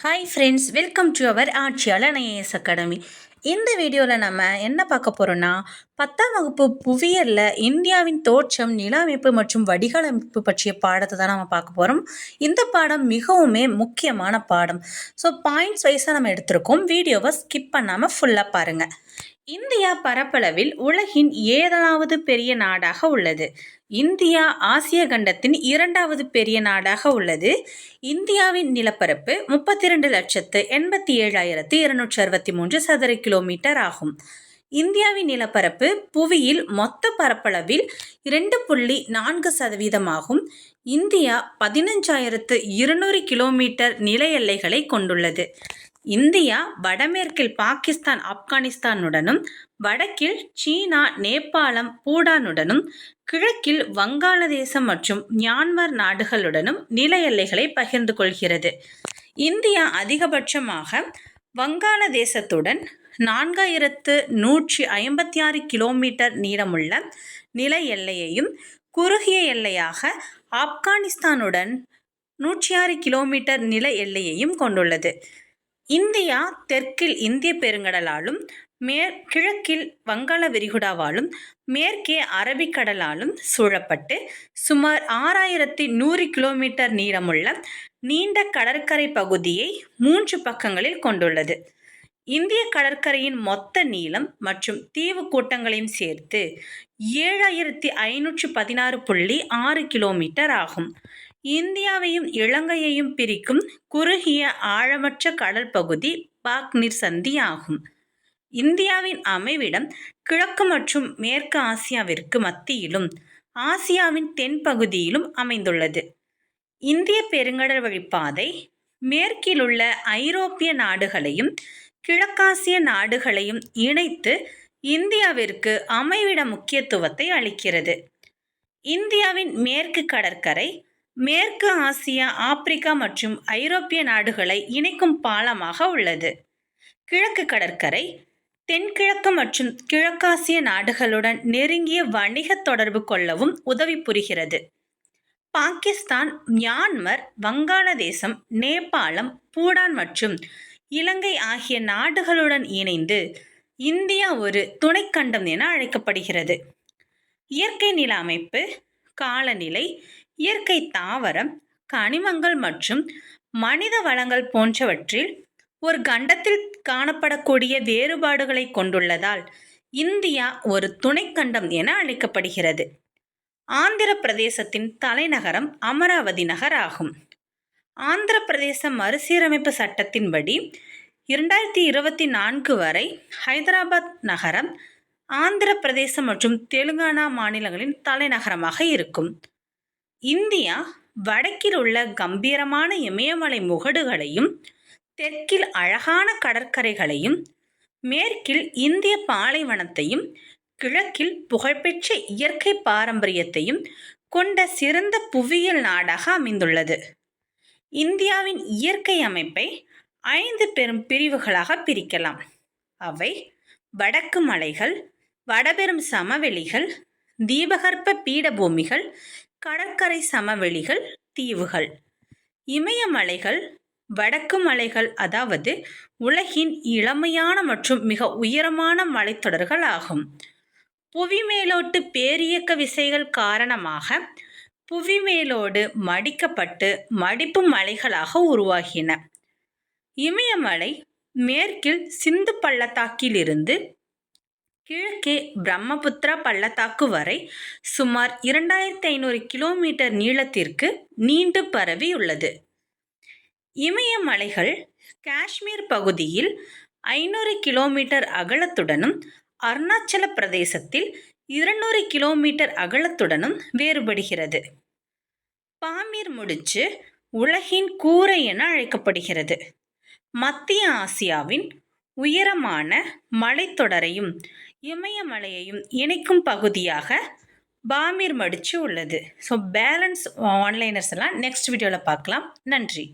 Hi friends, welcome to our Aatchiyalar IAS academy. இந்த வீடியோவில் நம்ம என்ன பார்க்க போகிறோன்னா, 10ஆம் வகுப்பு புவியியலில் இந்தியாவின் தோற்றம், நில அமைப்பு மற்றும் வடிகால் அமைப்பு பற்றிய பாடத்தை தான் நம்ம பார்க்க போகிறோம். இந்த பாடம் மிகவுமே முக்கியமான பாடம். ஸோ பாயிண்ட்ஸ் வைஸாக நம்ம எடுத்திருக்கோம். வீடியோவை ஸ்கிப் பண்ணாமல் ஃபுல்லாக பாருங்கள். இந்தியா பரப்பளவில் உலகின் 7வது பெரிய நாடாக உள்ளது. இந்தியா ஆசிய கண்டத்தின் 2வது பெரிய நாடாக உள்ளது. இந்தியாவின் நிலப்பரப்பு 32,87,263 சதுர கிலோமீட்டர் ஆகும். இந்தியாவின் நிலப்பரப்பு புவியில் மொத்த பரப்பளவில் 2.4% ஆகும். இந்தியா 15,200 கிலோமீட்டர் நில எல்லைகளை கொண்டுள்ளது. இந்தியா வடமேற்கில் பாகிஸ்தான், ஆப்கானிஸ்தானுடனும், வடக்கில் சீனா, நேபாளம், பூடானுடனும், கிழக்கில் வங்காளதேசம் மற்றும் மியான்மர் நாடுகளுடனும் நில எல்லைகளை பகிர்ந்து கொள்கிறது. இந்தியா அதிகபட்சமாக வங்காளதேசத்துடன் 4,156 கிலோமீட்டர் நீளமுள்ள நில எல்லையையும், குறுகிய எல்லையாக ஆப்கானிஸ்தானுடன் 106 கிலோமீட்டர் நில எல்லையையும் கொண்டுள்ளது. இந்தியா தெற்கில் இந்திய பெருங்கடலாலும், கிழக்கில் வங்காள விரிகுடாவாலும், மேற்கே அரபிக்கடலாலும் சூழப்பட்டு சுமார் 6,100 கிலோமீட்டர் நீளமுள்ள நீண்ட கடற்கரை பகுதியை 3 பக்கங்களில் கொண்டுள்ளது. இந்திய கடற்கரையின் மொத்த நீளம் மற்றும் தீவு கூட்டங்களையும் சேர்த்து 7,516.6 கிலோமீட்டர் ஆகும். இந்தியாவையும் இலங்கையையும் பிரிக்கும் குறுகிய ஆழமற்ற கடல் பகுதி பாக்நீர் சந்தி ஆகும். இந்தியாவின் அமைவிடம் கிழக்கு மற்றும் மேற்கு ஆசியாவிற்கு மத்தியிலும், ஆசியாவின் தென்பகுதியிலும் அமைந்துள்ளது. இந்திய பெருங்கடல் வழிப்பாதை மேற்கில் உள்ள ஐரோப்பிய நாடுகளையும் கிழக்காசிய நாடுகளையும் இணைத்து இந்தியாவிற்கு அமைவிட முக்கியத்துவத்தை அளிக்கிறது. இந்தியாவின் மேற்கு கடற்கரை மேற்கு ஆசியா, ஆப்பிரிக்கா மற்றும் ஐரோப்பிய நாடுகளை இணைக்கும் பாலமாக உள்ளது. கிழக்கு கடற்கரை தென்கிழக்கு மற்றும் கிழக்காசிய நாடுகளுடன் நெருங்கிய வணிக தொடர்பு கொள்ளவும் உதவி புரிகிறது. பாகிஸ்தான், மியான்மர், வங்காளதேசம், நேபாளம், பூடான் மற்றும் இலங்கை ஆகிய நாடுகளுடன் இணைந்து இந்தியா ஒரு துணைக்கண்டம் என அழைக்கப்படுகிறது. இயற்கை நில அமைப்பு, காலநிலை, இயற்கை தாவரம், கனிமங்கள் மற்றும் மனித வளங்கள் போன்றவற்றில் ஒரு கண்டத்தில் காணப்படக்கூடிய வேறுபாடுகளை கொண்டுள்ளதால் இந்தியா ஒரு துணைக்கண்டம் என அழைக்கப்படுகிறது. ஆந்திர பிரதேசத்தின் தலைநகரம் அமராவதி நகர் ஆகும். ஆந்திர பிரதேச மறுசீரமைப்பு சட்டத்தின்படி 2024 வரை ஹைதராபாத் நகரம் ஆந்திர பிரதேசம் மற்றும் தெலுங்கானா மாநிலங்களின் தலைநகரமாக இருக்கும். இந்தியா வடக்கில் உள்ள கம்பீரமான இமயமலை முகடுகளையும், தெற்கில் அழகான கடற்கரைகளையும், மேற்கில் இந்திய பாலைவனத்தையும், கிழக்கில் புகழ்பெற்ற இயற்கை பாரம்பரியத்தையும் கொண்ட சிறந்த புவியியல் நாடாக அமைந்துள்ளது. இந்தியாவின் இயற்கை அமைப்பை 5 பெரும் பிரிவுகளாக பிரிக்கலாம். அவை வடக்கு மலைகள், வடபெரும் சமவெளிகள், தீபகற்ப பீடபூமிகள், கடற்கரை சமவெளிகள், தீவுகள். இமயமலைகள் வடக்கு மலைகள், அதாவது உலகின் இளமையான மற்றும் மிக உயரமான மலைத்தொடர்கள் ஆகும். புவிமேலோட்டு பேரியக்க விசைகள் காரணமாக புவிமேலோடு மடிக்கப்பட்டு மடிப்பு மலைகளாக உருவாகின. இமயமலை மேற்கில் சிந்து பள்ளத்தாக்கிலிருந்து கிழக்கே பிரம்மபுத்திரா பள்ளத்தாக்கு வரை சுமார் 2,500 கிலோமீட்டர் நீளத்திற்கு நீண்டு பரவியுள்ளது. இமயமலைகள் காஷ்மீர் பகுதியில் 500 கிலோமீட்டர் அகலத்துடனும், அருணாச்சல பிரதேசத்தில் 200 கிலோமீட்டர் அகலத்துடனும் வேறுபடுகிறது. பாமீர் முடிச்சு உலகின் கூரை என அழைக்கப்படுகிறது. மத்திய ஆசியாவின் உயரமான மலைத்தொடரையும் இமயமலையையும் இணைக்கும் பகுதியாக பாமீர் மடிச்சு உள்ளது. ஸோ பேலன்ஸ் ஆன்லைனர்ஸ் எல்லாம் நெக்ஸ்ட் வீடியோவில் பார்க்கலாம். நன்றி.